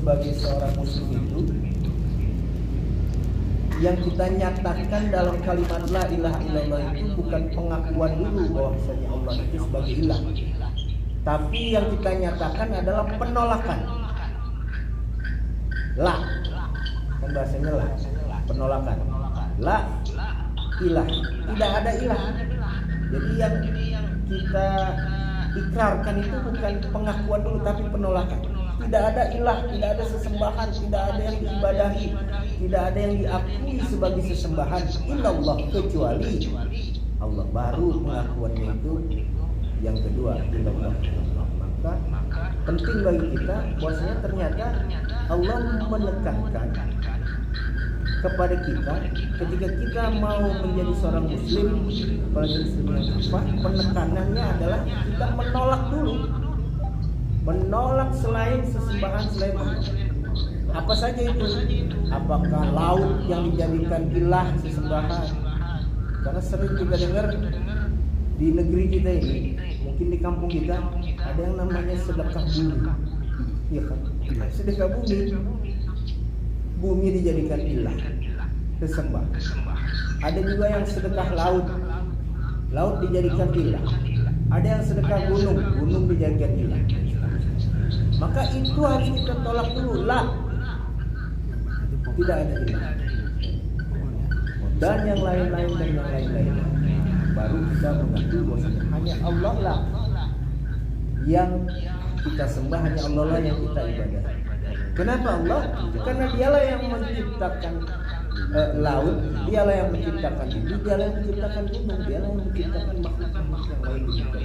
sebagai seorang muslim itu yang kita nyatakan dalam kalimat la ilaha illallah itu bukan pengakuan dulu bahwasanya Allah itu sebagai ilah, tapi yang kita nyatakan adalah penolakan. La, kan bahasanya la, penolakan. La ilah, tidak ada ilah. Jadi yang kita ikrarkan itu bukan pengakuan dulu, tapi penolakan. Tidak ada ilah, tidak ada sesembahan, tidak ada yang diibadahi, tidak ada yang diakui sebagai sesembahan illallah kecuali Allah. Baru pengakuannya itu yang kedua, illallah. Maka penting bagi kita bahwasanya ternyata Allah menekankan kepada kita ketika kita mau menjadi seorang muslim, apalagi muslim yang kafah, penekanannya adalah kita menolak dulu, menolak selain sesembahan selain Allah. Apa saja itu? Apakah laut yang dijadikan ilah sesembahan? Karena sering kita dengar di negeri kita ini, mungkin di kampung kita ada yang namanya sedekah bumi. Iya kan? Sedekah bumi. Bumi dijadikan ilah, sesembah. Ada juga yang sedekah laut, laut dijadikan ilah. Ada yang sedekah gunung, gunung dijadikan ilah. Maka itu harus kita tolak dulu. La, tidak ada ilah. Dan yang lain-lain dan yang lain-lain. Baru kita mengakui bahwasanya hanya Allah lah yang kita sembah, hanya Allah lah yang kita ibadah. Kenapa Allah? Karena dialah yang menciptakan laut, dialah yang menciptakan bumi, dialah yang menciptakan gunung, dialah yang menciptakan makhluk-makhluk yang lain juga.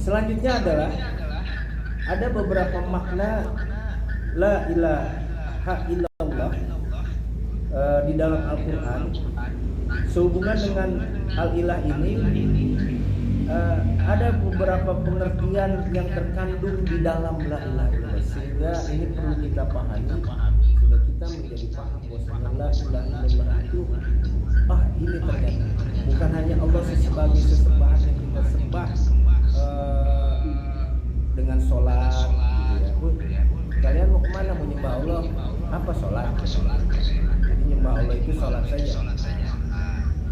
Selanjutnya adalah ada beberapa makna la ilaha illallah di dalam Al-Quran. Sehubungan dengan al-ilah ini ada beberapa pengertian yang terkandung di dalam la ilaha illallah, sehingga ini perlu kita pahami sehingga kita menjadi paham bahwasanya la ilaha illallah itu ini ternyata bukan hanya Allah sebagai sesembahan yang kita sembah dengan sholat gitu ya. Kalian mau kemana? Mau nyembah Allah? Apa sholat? Jadi nyembah Allah itu sholat saja.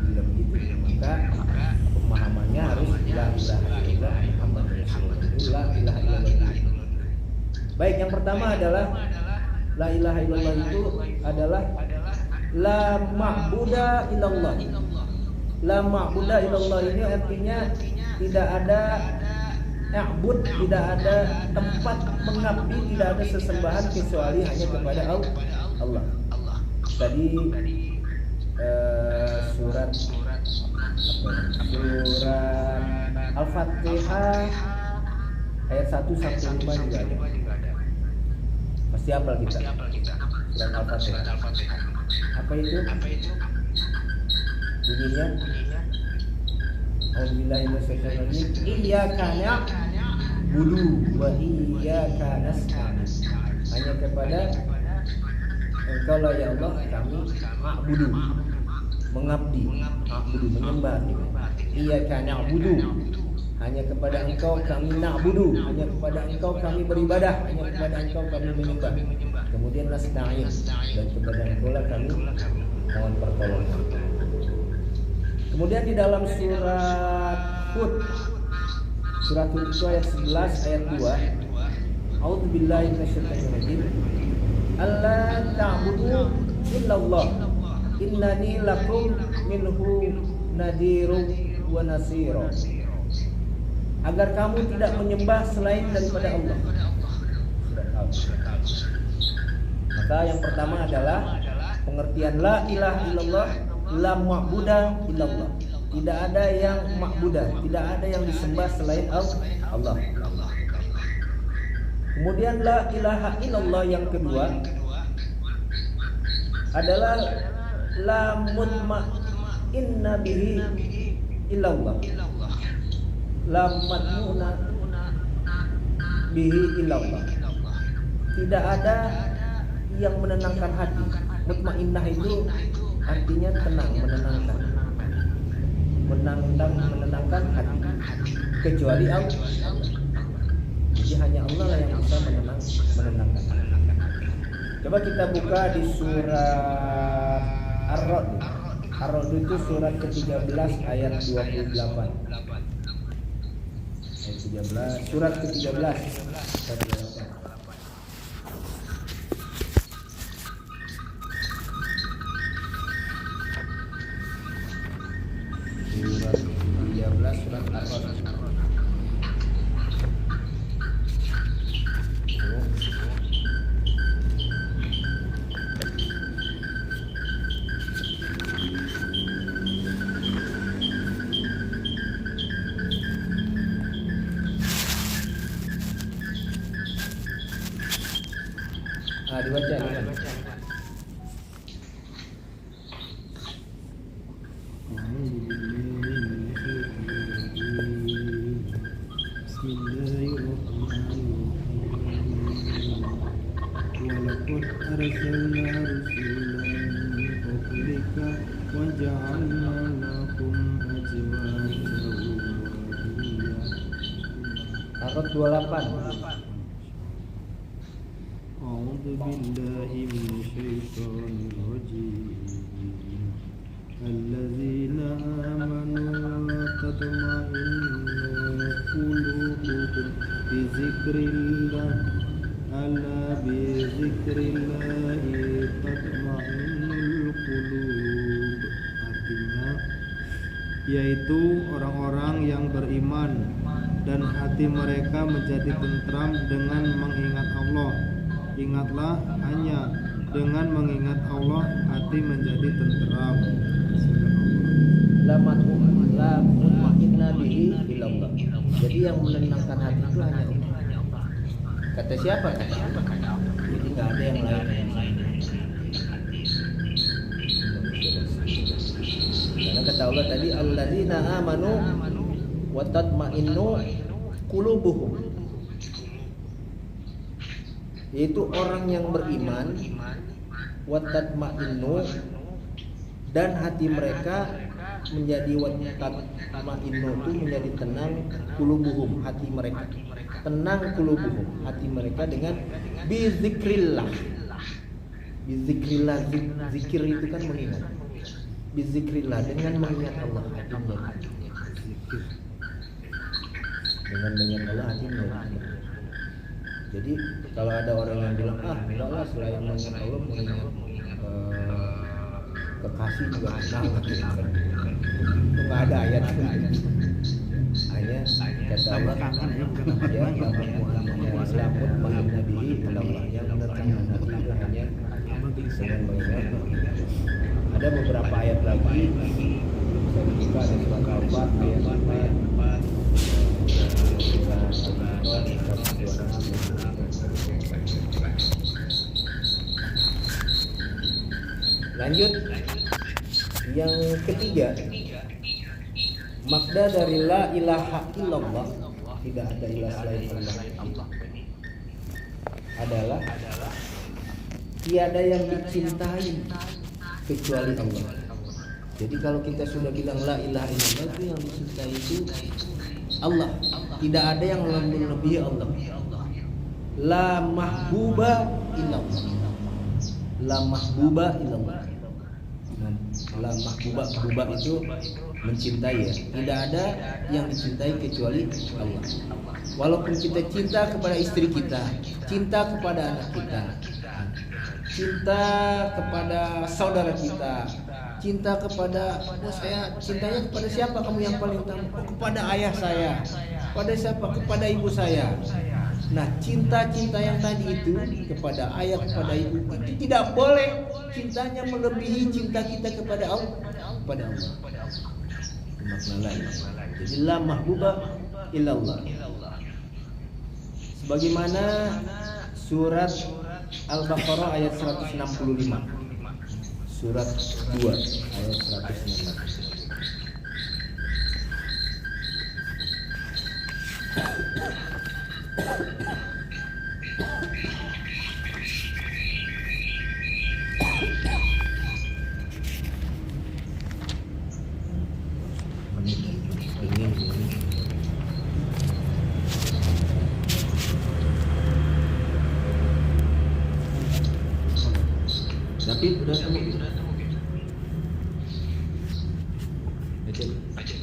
Tidak begitu. Maka pemahamannya harus la ilaha illallah Muhammad Rasulullah. La ilaha illallah. Baik, yang pertama adalah la ilaha illallah itu adalah la ma'buda illallah. La ma'buda illallah ini artinya tidak ada ya'bud, tidak ada tempat mengabdi, tidak ada sesembahan kecuali hanya kepada Allah. Tadi surat Al-Fatihah ayat 1 sampai 5 juga ada. Pasti hafal kita. Surat Al-Fatihah. Apa itu? Bunyinya Alhamdulillahi wassalamu iyyaka na'budu wa iyyaka nasta'in. Hanya kepada Engkau lah ya Allah kami ma'budu, mengabdi, ma'budu, menyembah. Iyyaka na'budu, hanya kepada Engkau kami na'budu, hanya kepada Engkau kami beribadah, hanya kepada Engkau kami menyembah. Kemudian nasta'in, dan kepada Engkau lah kami mohon pertolongan. Kemudian di dalam surat Hud, surat Hud itu ayat 11 ayat 2, A'udzubillahi minasyaitonir rajim. Alla ta'budu illallah innani lakum minhu nadhirun wa nasira. Agar kamu tidak menyembah selain daripada Allah. Maka yang pertama adalah pengertian la ilaha illallah, la ma'buda illallah. Tidak ada yang ma'budah, tidak ada yang disembah selain Allah. Kemudian la ilaha illallah yang kedua adalah la mutma'inna bihi illallah. La matmuna bihi illallah. Tidak ada yang menenangkan hati. Mutmainnah itu artinya tenang, menenangkan. menenangkan hati kecuali Allah. Jadi hanya Allah lah yang bisa menenangkan. Coba kita buka di surat Ar-Ra'd. Ar-Ra'd itu surat ke-13 ayat 28. Ayat 13, surat ke-13 ayat 28. Surat 13 surat Ar-Ra'd. Dibaca. Walaqad arsalna rusulan min qablika wa ja'alna lakum azwajan wa dhurriyyah. Ar-Ra'd 28. A'udzu billahi minasyaitonir rajim. Alladzina amanu wa tatma'innu qulubuhum bi dzikrillah. Ala bi dzikrillahi tatma'innul qulub. Artinya yaitu orang-orang yang beriman dan hati mereka menjadi tentram dengan mengingat Allah. Ingatlah, hanya dengan mengingat Allah hati menjadi tentram. La mutma'inna bihi ilallah. Jadi yang menenangkan hati itu hanya Allah. Kata siapa? Kata Allah. Jadi nggak ada yang lain. Karena kata Allah tadi alladzina amanu wa tatma'innu qulubuhum, yaitu orang yang beriman, wa tatma'innu, dan hati mereka menjadi wa tatma'innu itu menjadi tenang, qulubuhum, hati mereka tenang, qulubuhum, hati mereka dengan bizikrillah. Bizikrillah, zikir itu kan mengingat. Bizikrillah, dengan mengingat Allah hati menjadi zikir. Dengan mengingat Allah hati menjadi. Jadi kalau ada orang yang bilang enggak lah, selain mengingat Allah mengingat kekasih juga benar, itu nggak ada ayat. Hanya kata Allah ya selamat maaf Nabi Allah yang menenangkan hati itu hanya dengan mengingat. Ada beberapa ayat lagi bisa dibuka dari surat Al-Fat ayat 4. Lanjut yang ketiga, makna dari la ilaha illallah, tidak ada ilah selain Allah, adalah tiada yang dicintai kecuali Allah. Jadi kalau kita sudah bilang la ilaha illallah, itu yang dicintai itu Allah. Tidak ada yang melebihi Allah. La mahbuba illallah. La mahbuba illallah. La mahbuba, mahbuba itu mencintai ya. Tidak ada yang dicintai kecuali Allah. Walaupun kita cinta kepada istri kita, cinta kepada anak kita, cinta kepada saudara kita, cinta kepada saya cintanya kepada siapa kamu yang paling utama? Kepada ayah saya. Kepada siapa? Kepada ibu saya. Nah, cinta-cinta yang tadi itu kepada ayah, kepada ibu, itu tidak boleh cintanya melebihi cinta kita kepada Allah. Kepada Allah. Makna lain. Jadi la mahbuba illallah. Sebagaimana surat Al-Baqarah ayat 165. Surat 2 ayat 165. Fit udah temu Fit. Baca.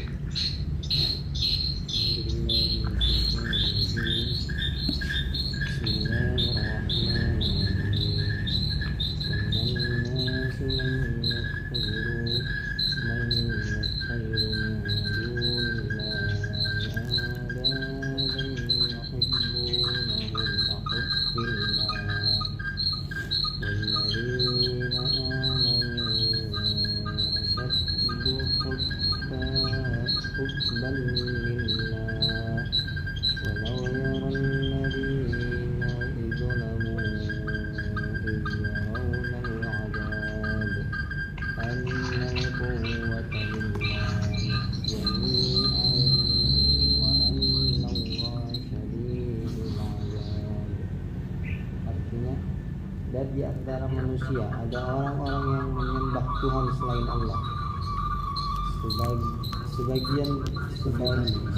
حبا لله ولو يرى الذين ظلموا إذ يرون العذاب أن القوة لله جميعا وأن الله شديد العذاب. Artinya, dan di antara manusia ada orang-orang yang menyembah Tuhan selain Allah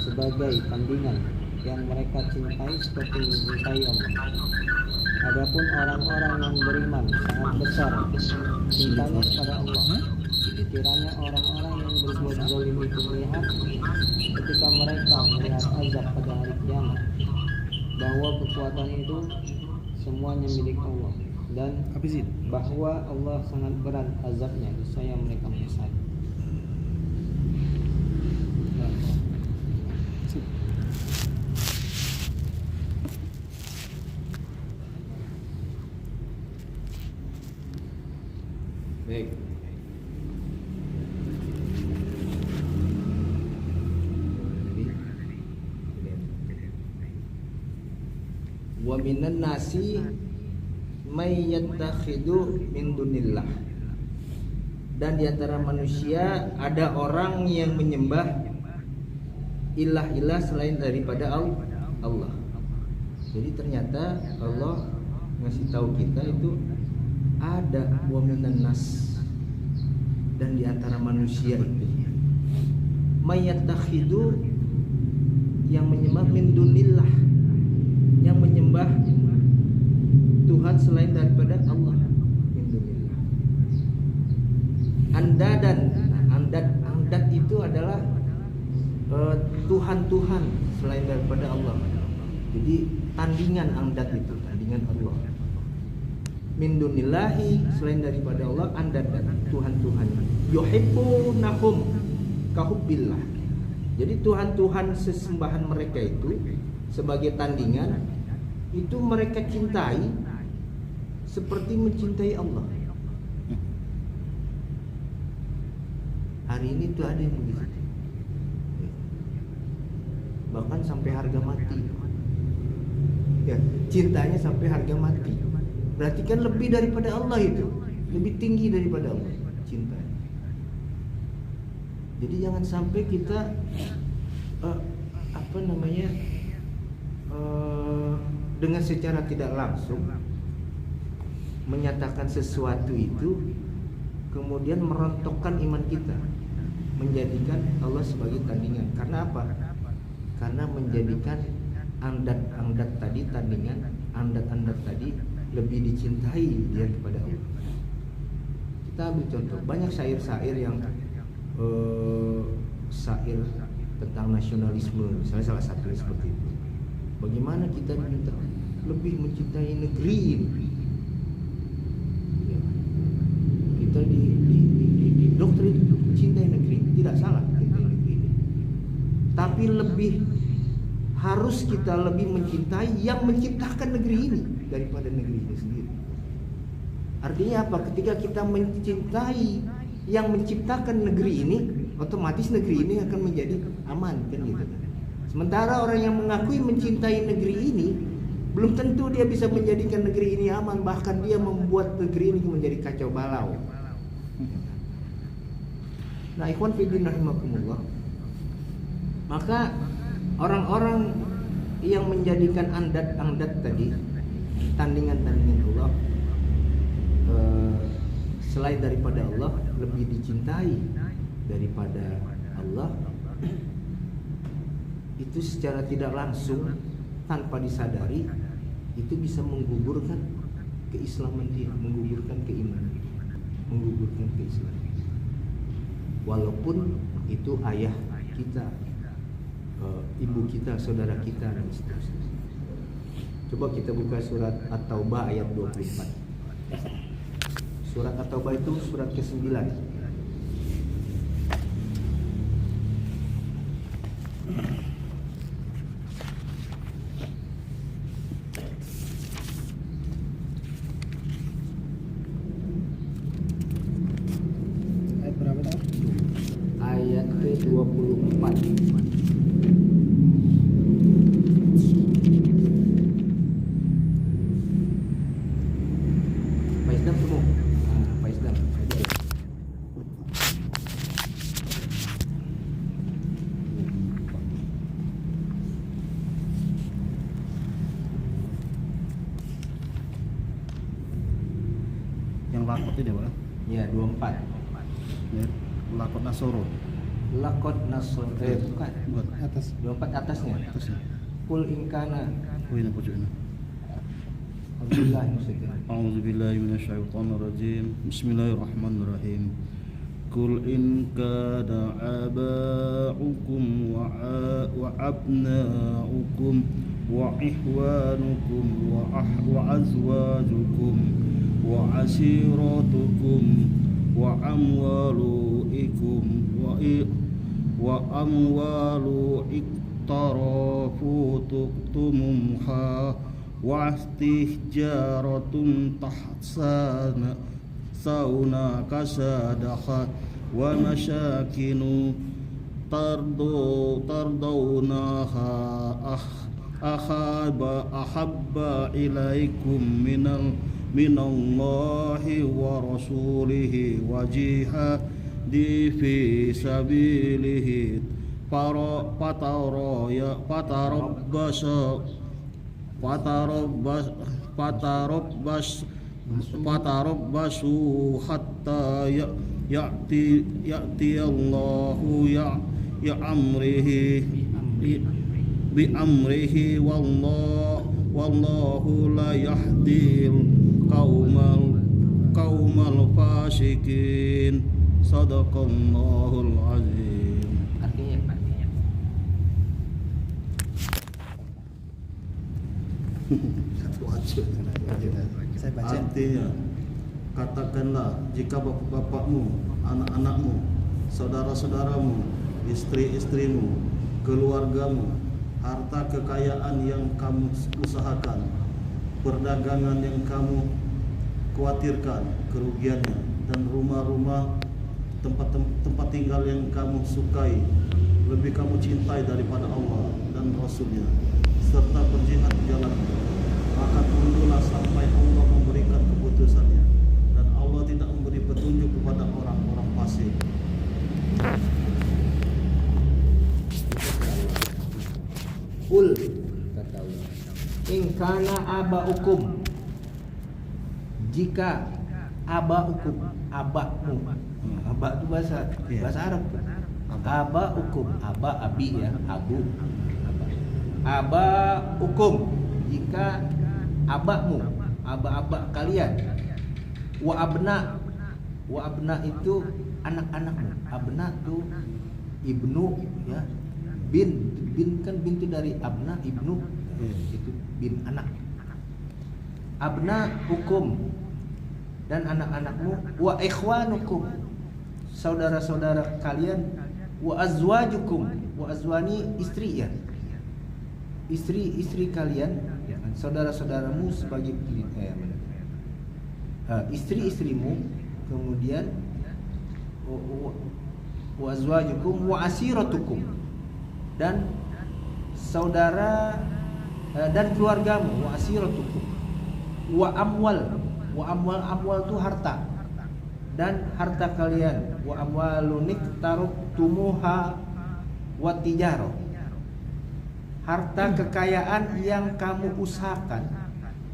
sebagai tandingan yang mereka cintai seperti mencintai Allah. Adapun orang-orang yang beriman sangat besar cintanya kepada Allah. Kiranya orang-orang yang berbuat zalim itu melihat ketika mereka melihat azab pada hari kiamat bahwa kekuatan itu semuanya milik Allah dan bahwa Allah sangat berat azabnya niscaya mereka menyesal. Baik. Wa minan nasi may yattakhidu min dunillah. Dan di antara manusia ada orang yang menyembah ilah-ilah selain daripada Allah. Jadi ternyata Allah ngasih tahu kita itu ada wa minan nas, dan di antara manusia itu mayattakhidu yang menyembah min dunillah, yang menyembah Tuhan selain daripada Allah, min dunillah. Andadan, andad itu adalah Tuhan-Tuhan selain daripada Allah. Jadi tandingan andad itu, tandingan Allah. Min dunillahi, selain daripada Allah, andad dan Tuhan-Tuhan. Yuhibbunahum kahubbillah. Jadi Tuhan-Tuhan sesembahan mereka itu sebagai tandingan itu mereka cintai seperti mencintai Allah. Hari ini tuh ada yang begitu. Bahkan sampai harga mati. Ya, cintanya sampai harga mati. Berarti kan lebih daripada Allah itu, lebih tinggi daripada Allah cinta. Jadi jangan sampai kita dengan secara tidak langsung menyatakan sesuatu itu, kemudian merontokkan iman kita, menjadikan Allah sebagai tandingan. Karena apa? Karena menjadikan andad tadi tandingan, andad tadi lebih dicintai dia kepada Allah. Kita ambil contoh, banyak syair-syair yang syair tentang nasionalisme, misalnya salah satunya seperti itu. Bagaimana kita diminta lebih mencintai negeri ini? Ya. Kita di doktrin mencintai negeri, tidak salah mencintai negeri ini. Tapi harus kita lebih mencintai yang menciptakan negeri ini daripada negeri ini sendiri. Artinya apa? Ketika kita mencintai yang menciptakan negeri ini, otomatis negeri ini akan menjadi aman, kan gitu. Sementara orang yang mengakui mencintai negeri ini, belum tentu dia bisa menjadikan negeri ini aman, bahkan dia membuat negeri ini menjadi kacau balau. Nah, ikhwan fillah rahimakumullah. Maka orang-orang yang menjadikan andad tadi tandingan-tandingan Allah selain daripada Allah, lebih dicintai daripada Allah, itu secara tidak langsung tanpa disadari itu bisa menggugurkan keislaman dia, menggugurkan keimanan. menggugurkan keislaman. Walaupun itu ayah kita, ibu kita, saudara kita dan seterusnya. Coba kita buka surat At-Taubah ayat 24. Surat At-Taubah itu surat ke-9. Ayat berapa tau? Ayat ke-24. Pak Isdam semua. Pak Isdam. Yang lakot itu Pak. Ya, 24. Ya. Lakot Nasoro. Lakot nasor bukan. Buat Atas. 24 atasnya. atasnya. Kul ingkana. Oh ini pojoknya. Alhamdulillah maksudnya. A'udzubillahi minasyaitonirrajim. Bismillahirrahmanirrahim. Qul in kana aba'ukum wa abna'ukum wa ihwanukum wa azwajukum wa ashiratukum wa amwaluikum wa amwalu iktarafu tuktumuha wa istihjaratun tahsana sauna kasadaha wa masyakinu tardawnaha ahabba ilaikum minallahi wa rasulihi wa jihadi fi sabilihi fatarabbasu hatta ya'ti Allahu ya amrihi bi amrihi wallahu la yahdil qaumal fasikin. Sadaqallahul azim. Artinya Saya baca. Artinya, katakanlah jika bapak-bapakmu, anak-anakmu, saudara-saudaramu, istri-istrimu, keluargamu, harta kekayaan yang kamu usahakan, perdagangan yang kamu khawatirkan kerugiannya, dan rumah-rumah tempat tinggal yang kamu sukai, lebih kamu cintai daripada Allah dan Rasulnya, serta berjihad di jalannya, maka tunggulah sampai Allah memberikan keputusannya, dan Allah tidak memberi petunjuk kepada orang-orang fasik. Kul kata Allah, in kana aba'ukum, jika aba'ukum, abakmu, abak itu bahasa Arab tuh. Aba'ukum, aba abi ya, abu, aba'ukum, jika abakmu, aba kalian, wa abna itu anak-anakmu, abna itu ibnu ya, bin kan bin itu dari abna, ibnu itu bin anak, abna hukum dan anak-anakmu, wa ikhwanukum saudara-saudara kalian, wa azwajukum, wa azwani istri ya, istri kalian, saudara-saudaramu sebagai istri-istrimu, kemudian wa azwajukum wa asiratukum, dan saudara dan keluargamu, wa asiratukum, wa amwal itu harta, dan harta kalian, wa amwalunik tumuha wa tijaro, harta kekayaan yang kamu usahakan,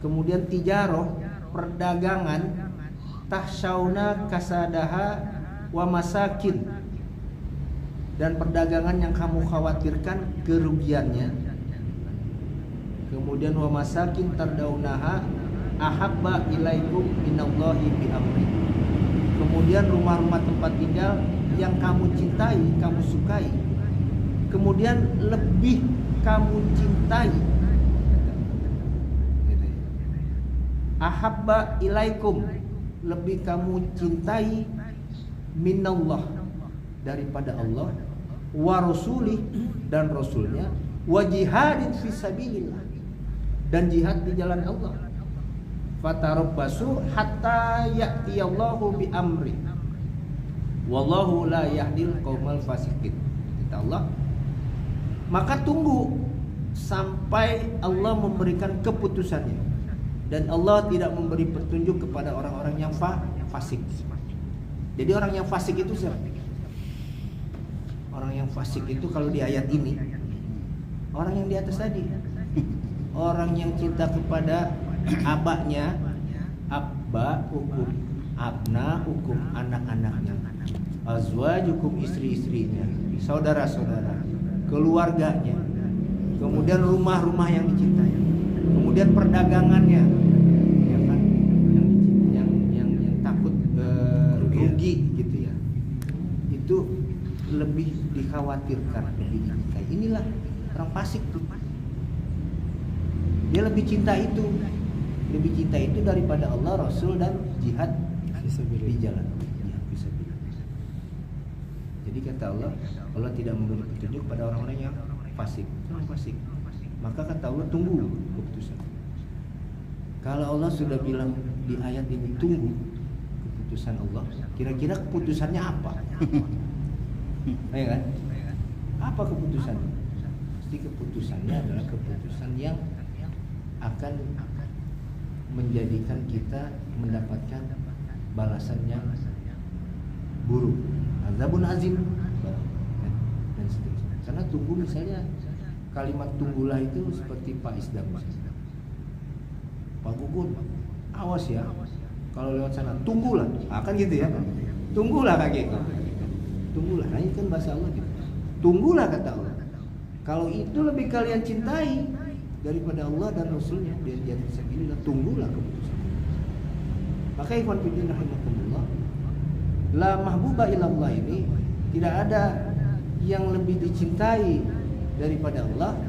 kemudian tijaro, perdagangan, tahsyauna kasadaha wa masakin, dan perdagangan yang kamu khawatirkan kerugiannya, kemudian wa masakin tardaunaha ahabba ilaikum minallahi bi amri, kemudian rumah-rumah tempat tinggal yang kamu cintai, kamu sukai, kemudian lebih kamu cintai, ahabba ilaikum, lebih kamu cintai minallah, daripada Allah, wa rasulih, dan rasulnya, wa jihadin fisabilillah, dan jihad di jalan Allah. Fatarabbasu hatta ya'tiyallahu bi amri wallahu la yahdil qaumal fasiqin. Kata Allah, maka tunggu sampai Allah memberikan keputusannya, dan Allah tidak memberi petunjuk kepada orang-orang yang fasik. Jadi orang yang fasik itu siapa? Orang yang fasik itu kalau di ayat ini orang yang di atas tadi, orang yang cinta kepada abaknya, abba hukum, abna hukum, anak-anaknya, azwajukum, istri-istrinya, saudara-saudara, keluarganya, kemudian rumah-rumah yang dicintai, kemudian perdagangannya, ya kan, yang takut rugi gitu ya, itu lebih dikhawatirkan, lebih dicintai. Inilah orang fasik tuh, dia lebih cinta itu daripada Allah, Rasul, dan jihad di jalan Allah. Jadi kata Allah, Allah tidak memberi petunjuk pada orang-orang yang fasik. Maka kata Allah, tunggu keputusan. Kalau Allah sudah bilang di ayat ini tunggu keputusan Allah, kira-kira keputusannya apa? Ya kan? Apa keputusannya? Pasti keputusannya adalah keputusan yang akan menjadikan kita mendapatkan balasan yang buruk, azabun azim, dan seterusnya. Karena tunggu, misalnya kalimat tunggulah itu seperti Pak Isdam, Pak Gugun, awas ya kalau lewat sana, tunggulah, akan gitu ya, tunggulah kayak gitu, tunggulah. Nah ini kan bahasa Allah gitu, tunggulah kata Allah. Kalau itu lebih kalian cintai daripada Allah dan Rasulnya, dan jadi sabilillah, tunggulah keputusan. Maka ikhwan fillah rahimakumullah, la mahbuba ilallah ini tidak ada yang lebih dicintai daripada Allah.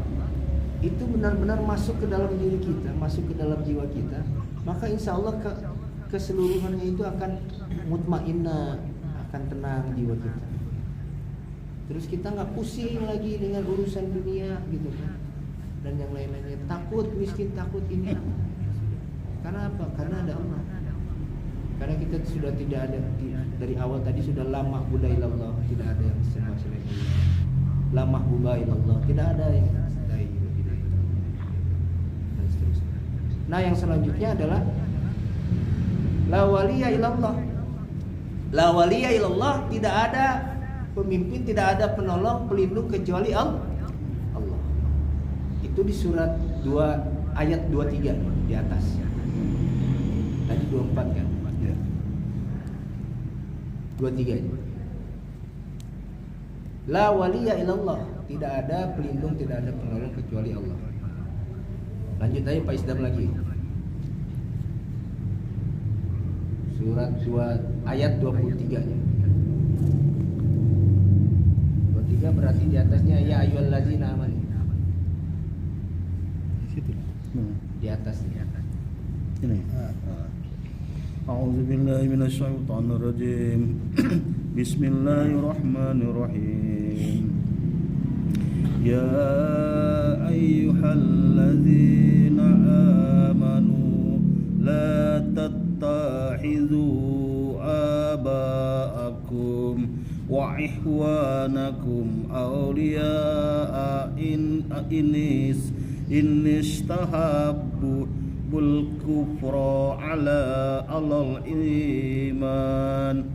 Itu benar-benar masuk ke dalam diri kita, masuk ke dalam jiwa kita, maka insya Allah keseluruhannya itu akan mutmainnah, akan tenang jiwa kita. Terus kita nggak pusing lagi dengan urusan dunia gitu kan, dan yang lain-lainnya, takut miskin, takut ini. Karena apa? Karena ada Allah. Karena kita sudah tidak ada, dari awal tadi sudah lama budaya ilallah, tidak ada yang sembah selain Allah. Lama budaya ilallah, tidak ada yang cintai lebih dari Allah. Dan seterusnya. Nah yang selanjutnya adalah la waliya ilallah. La waliya ilallah, tidak ada pemimpin, tidak ada penolong, pelindung kecuali Allah. Itu di surat 2 ayat 23 di atas. Tadi 24 kan? Ya. 23 aja. La waliya illallah, tidak ada pelindung, tidak ada penolong kecuali Allah. Lanjut aja Pak Isdam lagi. Surat 2 ayat 23 nya. 23 berarti di atasnya ya ayyuhallazina amanu. Di atas ini. A'udzu billahi minasyaitonir rajim. Bismillahirrahmanirrahim. Ya ayyuhalladzina amanu la tattakhidhu aba'akum wa ihwanakum awliya'a in istahabbu bul kufra ala alal iman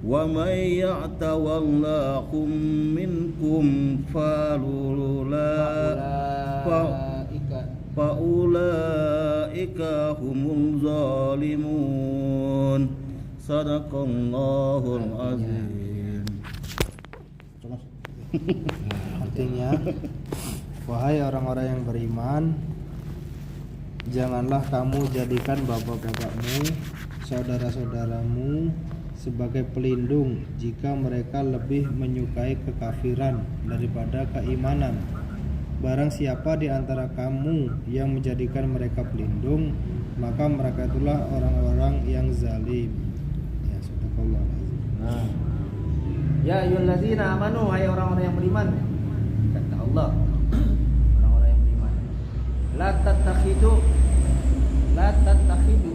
wa may ya'tawallahum minkum faulaika humul zalimun. Sadaqallahul azim. Artinya, wahai orang-orang yang beriman, janganlah kamu jadikan bapak-bapakmu, saudara-saudaramu, sebagai pelindung jika mereka lebih menyukai kekafiran daripada keimanan. Barang siapa di antara kamu yang menjadikan mereka pelindung, maka mereka itulah orang-orang yang zalim. Ya, subhanallah. Nah, ya ayyuhallazina amanu, hai orang-orang yang beriman, kata Allah, orang-orang yang beriman, la tattakhidu,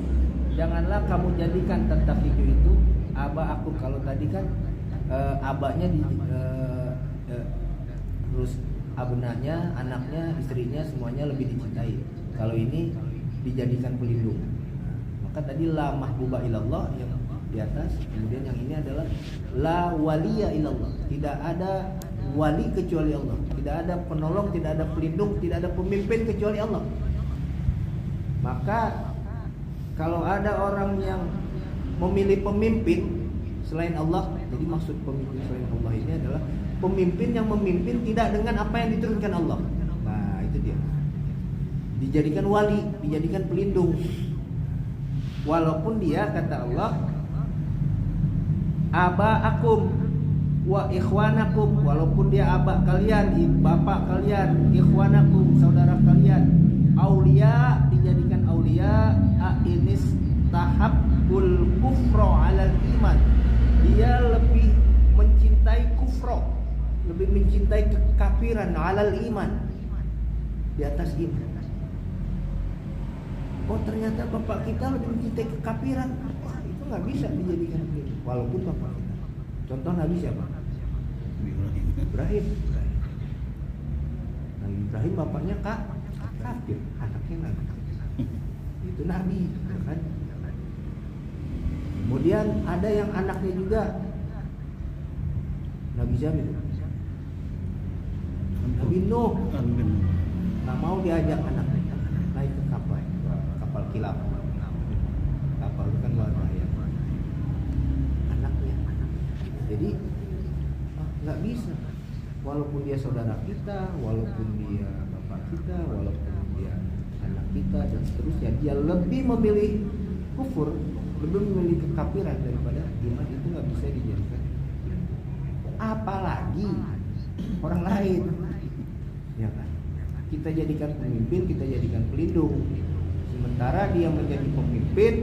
janganlah kamu jadikan tattakhidu itu aba aku. Kalau tadi kan abanya terus abnanya, anaknya, istrinya semuanya lebih dicintai. Kalau ini dijadikan pelindung. Maka tadi la mahbuba ilallah yang di atas, kemudian yang ini adalah la waliya ilallah. Tidak ada wali kecuali Allah. Tidak ada penolong, tidak ada pelindung, tidak ada pemimpin kecuali Allah. Maka kalau ada orang yang memilih pemimpin selain Allah, jadi maksud pemimpin selain Allah ini adalah pemimpin yang memimpin tidak dengan apa yang diturunkan Allah. Nah, itu dia. Dijadikan wali, dijadikan pelindung. Walaupun dia, kata Allah, aba'akum wa ikhwanakum, walaupun dia abak kalian, bapak kalian, ikhwanakum, saudara kalian, aulia, dijadikan aulia, ainis tahabbul kufro alal iman, dia lebih mencintai kufro, lebih mencintai kekafiran alal iman, di atas iman. Oh, ternyata bapak kita lebih mencintai kekafiran. Wah, itu nggak bisa dijadikan pelindung. Walaupun bapak kita. Contoh Nabi siapa? Ibrahim. Nabi Ibrahim bapaknya kafir, anaknya Nabi. Itu Nabi, ya kan? Kemudian ada yang anaknya juga Nabi Jamil, Nabi Nuh, nggak mau diajak anaknya naik ke kapal kilap. Kapal itu kan luar bahaya. Anaknya. Jadi nggak bisa. Walaupun dia saudara kita, walaupun dia bapak kita, walaupun dia anak kita dan seterusnya, dia lebih memilih kufur, lebih memilih kekafiran daripada iman, itu nggak bisa dijadikan. Apalagi orang lain, ya kan? Kita jadikan pemimpin, kita jadikan pelindung. Sementara dia menjadi pemimpin,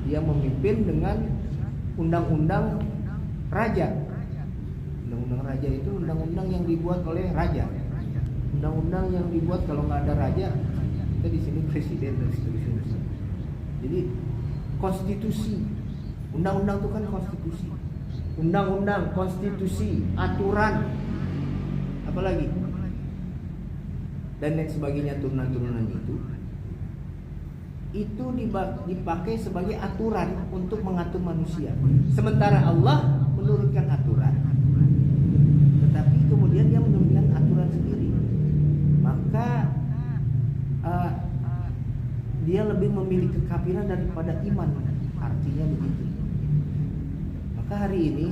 dia memimpin dengan undang-undang raja. Undang-undang raja itu undang-undang yang dibuat oleh raja. Undang-undang yang dibuat kalau nggak ada raja, kita di sini presiden dan seterusnya. Jadi konstitusi, undang-undang itu kan konstitusi. Undang-undang, konstitusi, aturan, apalagi dan lain sebagainya, turunan-turunan itu dipakai sebagai aturan untuk mengatur manusia. Sementara Allah menurunkan aturan, tetapi kemudian dia menurunkan aturan sendiri. Maka dia lebih memilih kekafiran daripada iman. Artinya begitu. Maka hari ini,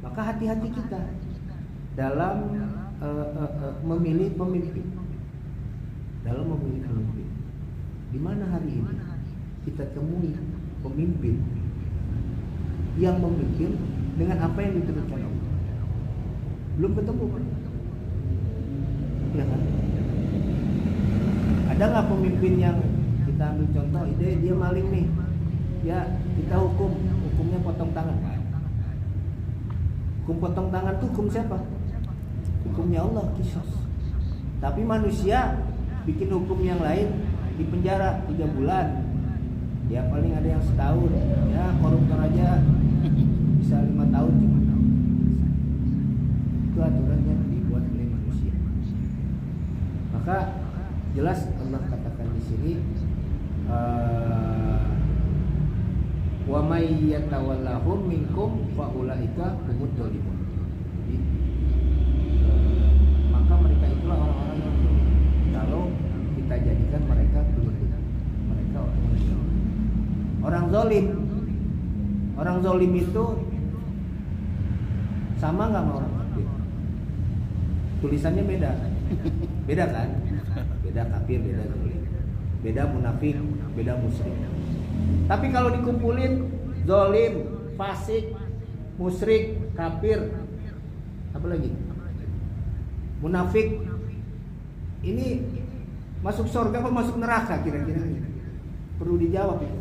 maka hati-hati kita dalam memilih pemimpin. Dalam memilih pemimpin. Di mana hari ini kita temui pemimpin yang memimpin dengan apa yang diturunkan Allah? Belum ketemu kan? Ya kan? Ada nggak pemimpin yang kita ambil contoh, dia maling nih, ya kita hukumnya potong tangan. Hukum potong tangan tuh hukum siapa? Hukumnya Allah, kisos. Tapi manusia bikin hukum yang lain, di penjara 3 bulan, ya paling ada yang setahun, ya koruptor aja bisa 5 tahun cuma. Itu aturan yang dibuat oleh manusia. Maka jelas Allah katakan di sini, wa may yatawallahum minkum fa ulaika humud dzalimun. Maka mereka itulah orang-orang yang kalau kita jadikan mereka pelindung. Mereka orang zalim. Orang zalim itu sama nggak sama orang kafir? Tulisannya beda. Beda kan? Beda kafir, beda zalim. Beda munafik, beda musyrik. Tapi kalau dikumpulin zalim, fasik, musyrik, kafir, apa lagi? Munafik. Ini masuk surga apa masuk neraka kira-kira? Perlu dijawab itu.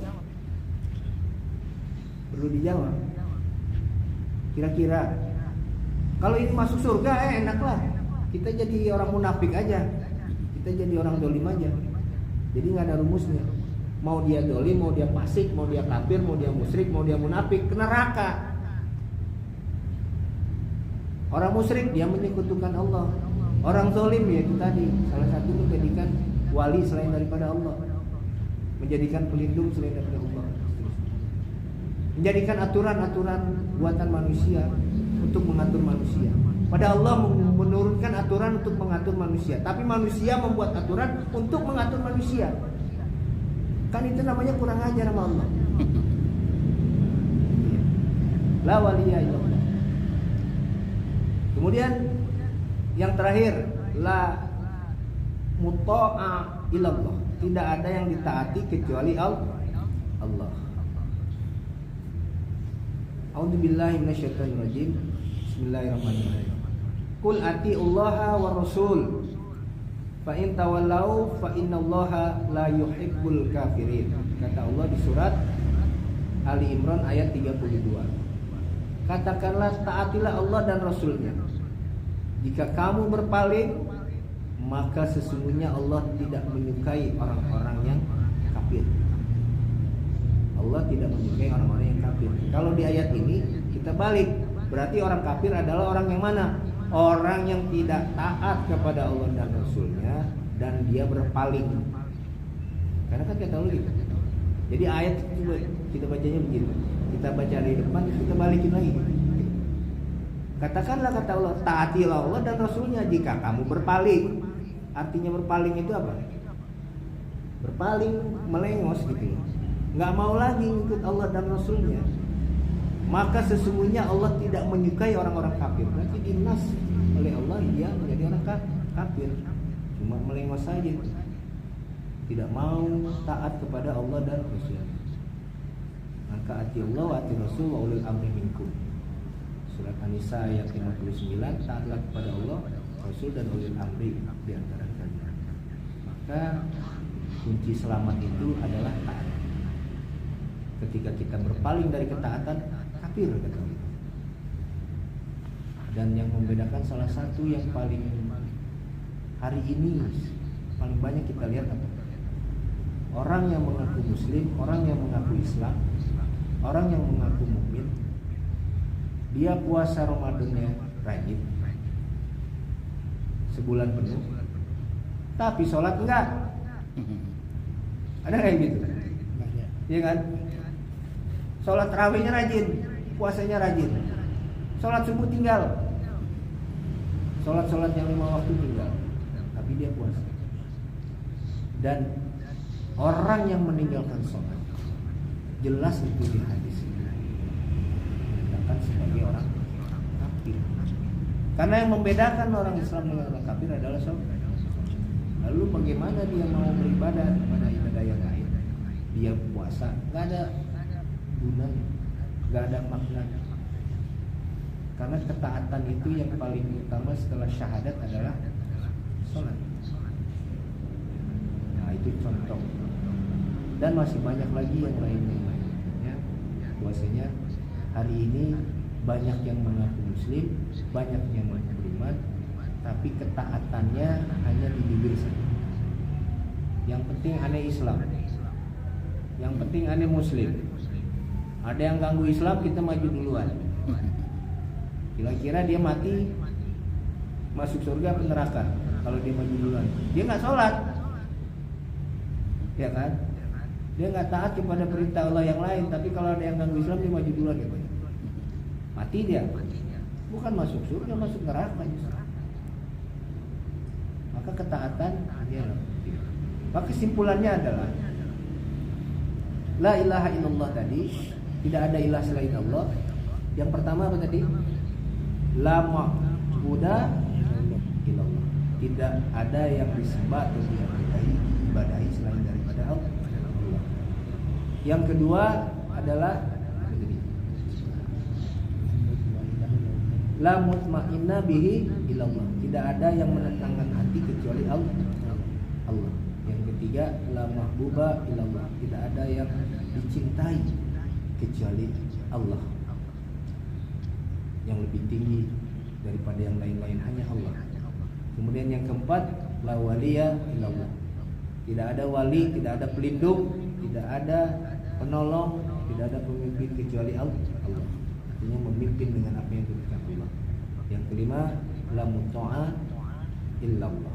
Perlu dijawab. Kira-kira kalau ini masuk surga enaklah. Kita jadi orang munafik aja. Kita jadi orang dolim aja. Jadi nggak ada rumusnya. Mau dia dolim, mau dia fasik, mau dia kafir, mau dia musyrik, mau dia munafik, ke neraka. Orang musyrik dia menyekutukan Allah. Orang zalim ya itu tadi salah satu menjadikan wali selain daripada Allah, menjadikan pelindung selain daripada Allah, menjadikan aturan-aturan buatan manusia untuk mengatur manusia. Padahal Allah menurunkan aturan untuk mengatur manusia, tapi manusia membuat aturan untuk mengatur manusia. Kan itu namanya kurang ajar sama Allah. La waliya illallah. Kemudian yang terakhir, la muta'a ilallah. Tidak ada yang ditaati kecuali Allah. A'udzubillahi minasyaitonir rajim. Bismillahirrahmanirrahim. Qul atiullaha wa rasul. Fa in tawallau fa innallaha la yuhibbul kafirin. Kata Allah di surat Ali Imran ayat 32. Katakanlah taatilah Allah dan Rasulnya. Jika kamu berpaling, maka sesungguhnya Allah tidak menyukai orang-orang yang kafir. Allah tidak menyukai orang-orang yang kafir. Kalau di ayat ini kita balik, berarti orang kafir adalah orang yang mana? Orang yang tidak taat kepada Allah dan Rasulnya dan dia berpaling. Karena kan kita tahu gitu. Jadi ayat itu kita bacanya begini. Kita baca dari depan, kita balikin lagi. Katakanlah kata Allah, taatilah Allah dan Rasulnya jika kamu berpaling. Artinya berpaling itu apa? Berpaling, melengos gitu. Nggak mau lagi ikut Allah dan Rasulnya. Maka sesungguhnya Allah tidak menyukai orang-orang kafir. Berarti dinas oleh Allah dia menjadi orang kafir. Cuma melengos saja. Tidak mau taat kepada Allah dan Rasul. Maka ati Allah wa ati Rasul wa ulil amri minkum. Surat An-Nisa ayat 59, taatlah kepada Allah, Rasul dan ulil amri di antara kalian. Maka kunci selamat itu adalah taat. Ketika kita berpaling dari ketaatan, kafir kata Allah. Dan yang membedakan salah satu yang paling hari ini paling banyak kita lihat apa? Orang yang mengaku muslim, orang yang mengaku Islam, orang yang mengaku mukmin, dia puasa Ramadannya rajin sebulan penuh, tapi sholat enggak. Ada kayak gitu? Iya kan? Sholat tarawihnya rajin, puasanya rajin, sholat subuh tinggal, sholat yang 5 waktu tinggal, tapi dia puasa. Dan orang yang meninggalkan sholat jelas itu di hadis dikatakan sebagai orang kafir. Karena yang membedakan orang Islam dengan orang kafir adalah sholat. Lalu bagaimana dia mau beribadah pada ibadah yang lain? Dia puasa, nggak ada gunanya, nggak ada maknanya. Karena ketaatan itu yang paling utama setelah syahadat adalah sholat. Nah itu contoh. Dan masih banyak lagi yang lainnya. Ya, bahwasanya hari ini banyak yang mengaku muslim, banyak yang beriman, tapi ketaatannya hanya di bibir saja. Yang penting aneh Islam, yang penting aneh muslim. Ada yang ganggu Islam, kita maju duluan. Kira-kira dia mati masuk surga atau neraka kalau dia maju duluan? Dia nggak sholat, ya kan? Dia nggak taat kepada perintah Allah yang lain. Tapi kalau ada yang ganggu Islam, dia maju duluan ya, mati dia. Bukan masuk surga, masuk neraka. Maka ketaatan dia. Maka kesimpulannya adalah la ilaha illallah tadi, tidak ada ilah selain Allah. Yang pertama apa tadi? La ma'buda illallah. Tidak ada yang disembah atau diibadahi selain daripada Allah. Yang kedua adalah la mutmainna bihi illallah. Tidak ada yang menenangkan hati kecuali Allah. Yang ketiga, la mahbuba illallah. Tidak ada yang dicintai kecuali Allah. Yang lebih tinggi daripada yang lain-lain hanya Allah. Kemudian yang keempat, la waliya illallah. Tidak ada wali, tidak ada pelindung, tidak ada penolong, tidak ada pemimpin kecuali Allah. Artinya memimpin dengan apa yang diberikan Allah. Yang kelima, la muta'a illallah.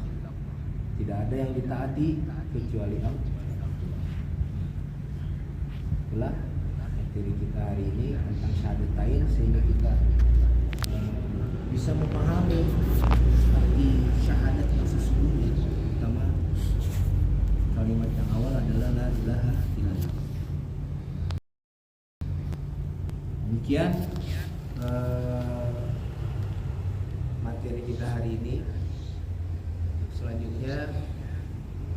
Tidak ada yang ditaati kecuali Allah. Itulah materi kita hari ini tentang syahadatain, sehingga kita bisa memahami arti syahadat yang sesungguhnya. Pertama, kalimat yang awal adalah la ilaha illallah. Demikian materi kita hari ini. Selanjutnya